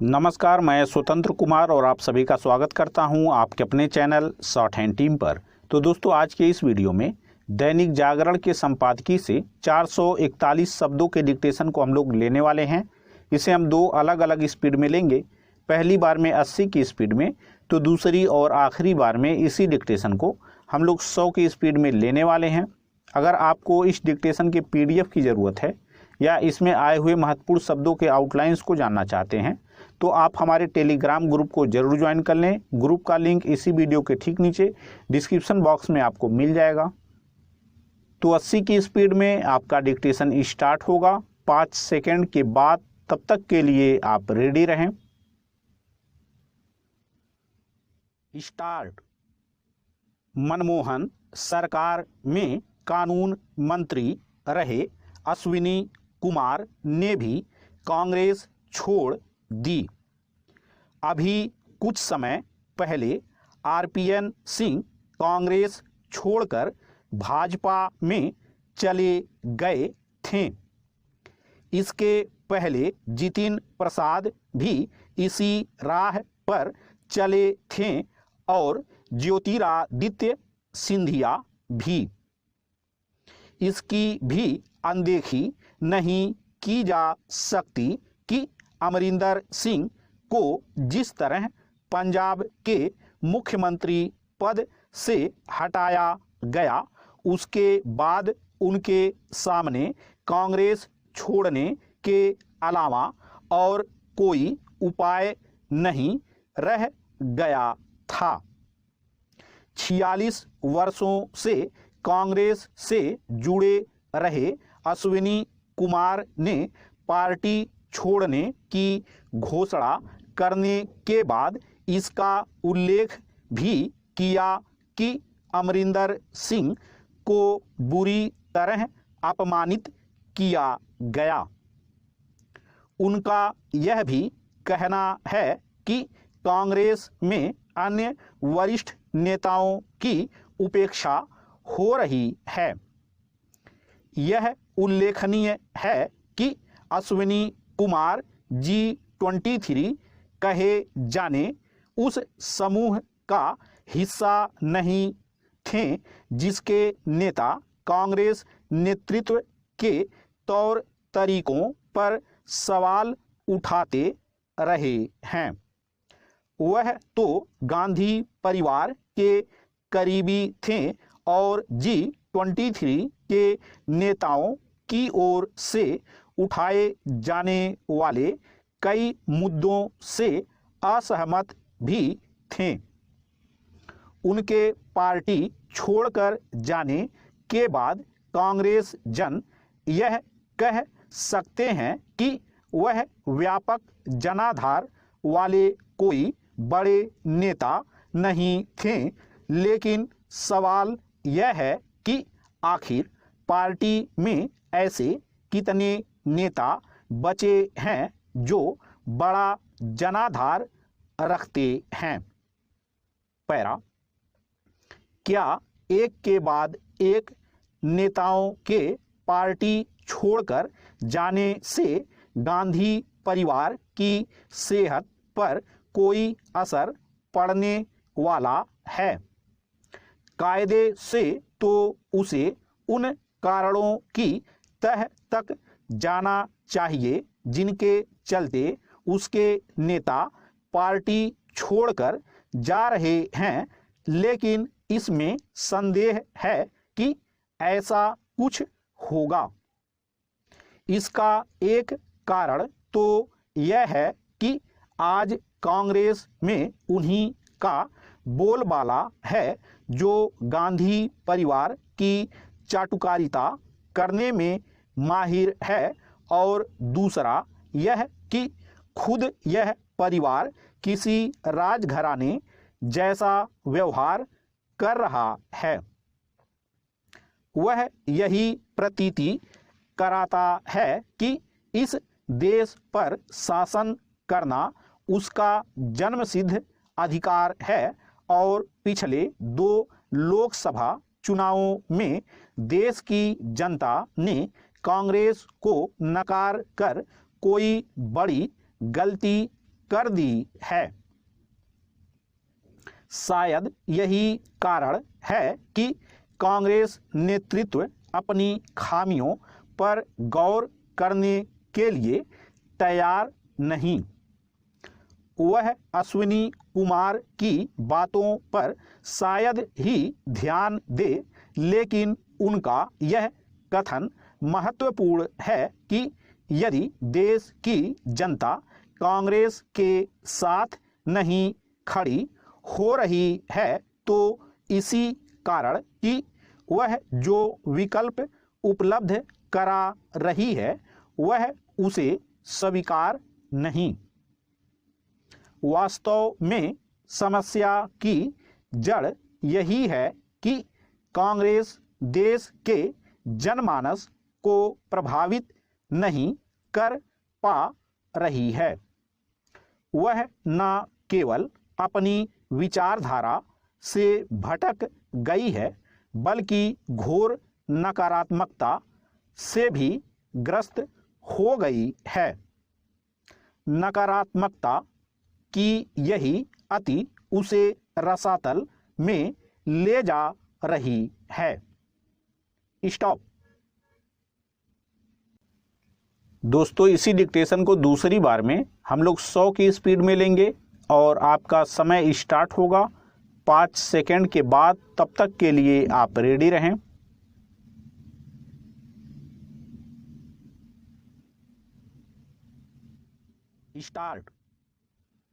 नमस्कार, मैं स्वतंत्र कुमार और आप सभी का स्वागत करता हूं आपके अपने चैनल शॉर्ट हैंड टीम पर। तो दोस्तों, आज के इस वीडियो में दैनिक जागरण के संपादकीय से 441 शब्दों के डिक्टेशन को हम लोग लेने वाले हैं। इसे हम दो अलग अलग स्पीड में लेंगे। पहली बार में 80 की स्पीड में, तो दूसरी और आखिरी बार में इसी डिक्टेशन को हम लोग 100 की स्पीड में लेने वाले हैं। अगर आपको इस डिक्टेशन के PDF की ज़रूरत है या इसमें आए हुए महत्वपूर्ण शब्दों के आउटलाइंस को जानना चाहते हैं तो आप हमारे टेलीग्राम ग्रुप को जरूर ज्वाइन कर लें। ग्रुप का लिंक इसी वीडियो के ठीक नीचे डिस्क्रिप्शन बॉक्स में आपको मिल जाएगा। तो 80 की स्पीड में आपका डिक्टेशन स्टार्ट होगा 5 सेकंड के बाद। तब तक के लिए आप रेडी रहें। स्टार्ट। मनमोहन सरकार में कानून मंत्री रहे अश्विनी कुमार ने भी कांग्रेस छोड़ दी। अभी कुछ समय पहले RPN सिंह कांग्रेस छोड़कर भाजपा में चले गए थे। इसके पहले जितिन प्रसाद भी इसी राह पर चले थे और ज्योतिरादित्य सिंधिया भी। इसकी भी अनदेखी नहीं की जा सकती कि अमरिंदर सिंह को जिस तरह पंजाब के मुख्यमंत्री पद से हटाया गया, उसके बाद उनके सामने कांग्रेस छोड़ने के अलावा और कोई उपाय नहीं रह गया था। 46 वर्षों से कांग्रेस से जुड़े रहे अश्विनी कुमार ने पार्टी छोड़ने की घोषणा करने के बाद इसका उल्लेख भी किया कि अमरिंदर सिंह को बुरी तरह अपमानित किया गया। उनका यह भी कहना है कि कांग्रेस में अन्य वरिष्ठ नेताओं की उपेक्षा हो रही है। यह उल्लेखनीय है कि अश्विनी कुमार G23 कहे जाने उस समूह का हिस्सा नहीं थे जिसके नेता कांग्रेस नेतृत्व के तौर तरीकों पर सवाल उठाते रहे हैं। वह तो गांधी परिवार के करीबी थे और G23 के नेताओं की ओर से उठाए जाने वाले कई मुद्दों से असहमत भी थे। उनके पार्टी छोड़कर जाने के बाद कांग्रेस जन यह कह सकते हैं कि वह व्यापक जनाधार वाले कोई बड़े नेता नहीं थे, लेकिन सवाल यह है कि आखिर पार्टी में ऐसे कितने नेता बचे हैं जो बड़ा जनाधार रखते हैं। पैरा। क्या एक के बाद एक नेताओं के पार्टी छोड़कर जाने से गांधी परिवार की सेहत पर कोई असर पड़ने वाला है? कायदे से तो उसे उन कारणों की तह तक जाना चाहिए जिनके चलते उसके नेता पार्टी छोड़कर जा रहे हैं, लेकिन इसमें संदेह है कि ऐसा कुछ होगा। इसका एक कारण तो यह है कि आज कांग्रेस में उन्हीं का बोलबाला है जो गांधी परिवार की चाटुकारिता करने में माहिर है, और दूसरा यह कि खुद यह परिवार किसी राजघराने जैसा व्यवहार कर रहा है। वह यही प्रतीति कराता है कि इस देश पर शासन करना उसका जन्मसिद्ध अधिकार है और पिछले 2 लोकसभा चुनावों में देश की जनता ने कांग्रेस को नकार कर कोई बड़ी गलती कर दी है। शायद यही कारण है कि कांग्रेस नेतृत्व अपनी खामियों पर गौर करने के लिए तैयार नहीं। वह अश्विनी कुमार की बातों पर शायद ही ध्यान दे, लेकिन उनका यह कथन महत्वपूर्ण है कि यदि देश की जनता कांग्रेस के साथ नहीं खड़ी हो रही है तो इसी कारण कि वह जो विकल्प उपलब्ध करा रही है वह उसे स्वीकार नहीं। वास्तव में समस्या की जड़ यही है कि कांग्रेस देश के जनमानस को प्रभावित नहीं कर पा रही है। वह न केवल अपनी विचारधारा से भटक गई है बल्कि घोर नकारात्मकता से भी ग्रस्त हो गई है। नकारात्मकता की यही अति उसे रसातल में ले जा रही है। स्टॉप। दोस्तों, इसी डिक्टेशन को दूसरी बार में हम लोग 100 की स्पीड में लेंगे और आपका समय स्टार्ट होगा 5 सेकंड के बाद। तब तक के लिए आप रेडी रहें। स्टार्ट।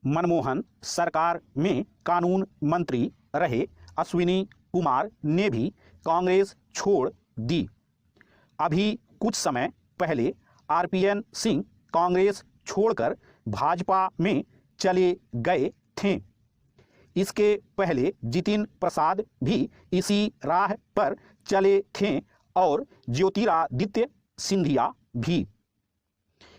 मनमोहन सरकार में कानून मंत्री रहे अश्विनी कुमार ने भी कांग्रेस छोड़ दी। अभी कुछ समय पहले आरपीएन सिंह कांग्रेस छोड़कर भाजपा में चले गए थे। इसके पहले जितिन प्रसाद भी इसी राह पर चले थे और ज्योतिरादित्य सिंधिया भी।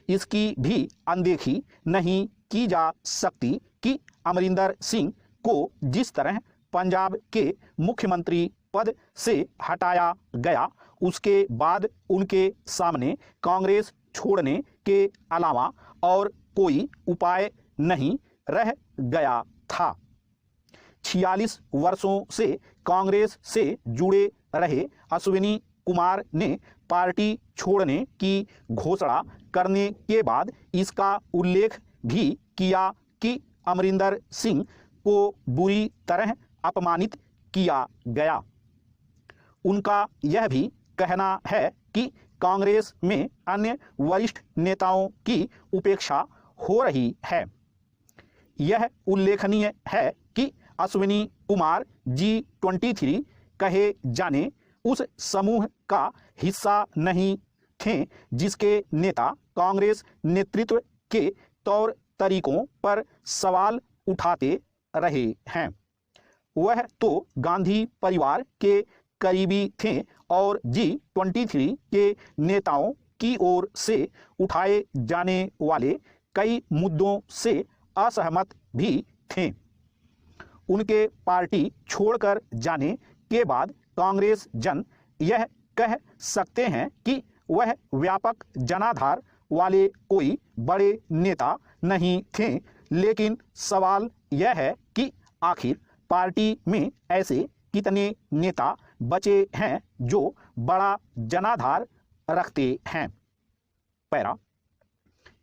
इसकी भी अनदेखी नहीं की जा सकती कि अमरिंदर सिंह को जिस तरह पंजाब के मुख्यमंत्री पद से हटाया गया, उसके बाद उनके सामने कांग्रेस छोड़ने के अलावा और कोई उपाय नहीं रह गया था। 46 वर्षों से कांग्रेस से जुड़े रहे अश्विनी कुमार ने पार्टी छोड़ने की घोषणा करने के बाद इसका उल्लेख भी किया कि अमरिंदर सिंह को बुरी तरह अपमानित किया गया। उनका यह भी कहना है कि कांग्रेस में अन्य वरिष्ठ नेताओं की उपेक्षा हो रही है। यह उल्लेखनीय है कि अश्विनी कुमार G23 कहे जाने उस समूह का हिस्सा नहीं थे जिसके नेता कांग्रेस नेतृत्व के तौर तरीकों पर सवाल उठाते रहे हैं। वह तो गांधी परिवार के करीबी थे और G23 के नेताओं की ओर से उठाए जाने वाले कई मुद्दों से असहमत भी थे। उनके पार्टी छोड़कर जाने के बाद कांग्रेस जन यह कह सकते हैं कि वह व्यापक जनाधार वाले कोई बड़े नेता नहीं थे, लेकिन सवाल यह है कि आखिर पार्टी में ऐसे कितने नेता बचे हैं जो बड़ा जनाधार रखते हैं। पैरा।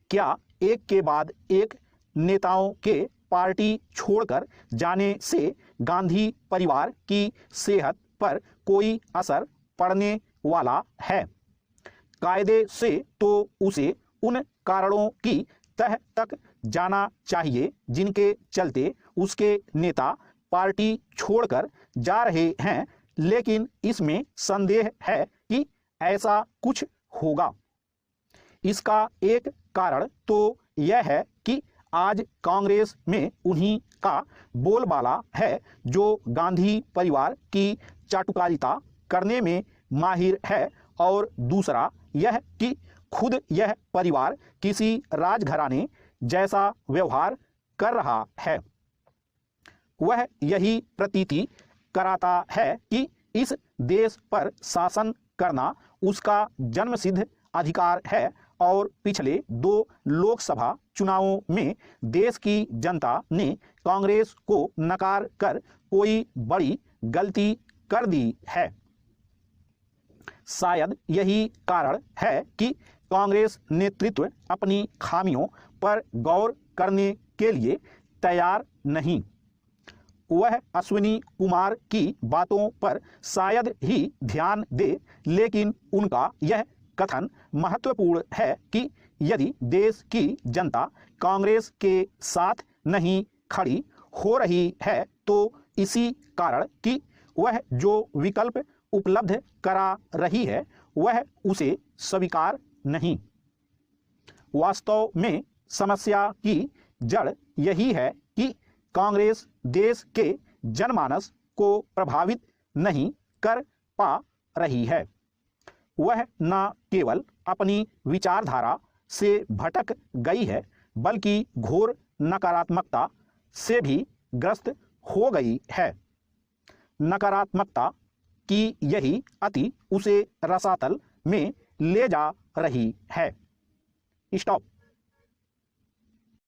क्या एक के बाद एक नेताओं के पार्टी छोड़कर जाने से गांधी परिवार की सेहत पर कोई असर पड़ने वाला है? कायदे से तो उसे उन कारणों की तह तक जाना चाहिए जिनके चलते उसके नेता पार्टी छोड़कर जा रहे हैं, लेकिन इसमें संदेह है कि ऐसा कुछ होगा। इसका एक कारण तो यह है कि आज कांग्रेस में उन्हीं का बोलबाला है जो गांधी परिवार की चाटुकारिता करने में माहिर है, और दूसरा यह कि खुद यह परिवार किसी राजघराने जैसा व्यवहार कर रहा है। वह यही प्रतीति कराता है कि इस देश पर शासन करना उसका जन्मसिद्ध अधिकार है और पिछले 2 लोकसभा चुनावों में देश की जनता ने कांग्रेस को नकार कर कोई बड़ी गलती कर दी है। शायद यही कारण है कि कांग्रेस नेतृत्व अपनी खामियों पर गौर करने के लिए तैयार नहीं। वह अश्विनी कुमार की बातों पर शायद ही ध्यान दे, लेकिन उनका यह कथन महत्वपूर्ण है कि यदि देश की जनता कांग्रेस के साथ नहीं खड़ी हो रही है तो इसी कारण कि वह जो विकल्प उपलब्ध करा रही है वह उसे स्वीकार नहीं। वास्तव में समस्या की जड़ यही है कि कांग्रेस देश के जनमानस को प्रभावित नहीं कर पा रही है। वह न केवल अपनी विचारधारा से भटक गई है बल्कि घोर नकारात्मकता से भी ग्रस्त हो गई है। नकारात्मकता की यही अति उसे रसातल में ले जा रही है। स्टॉप।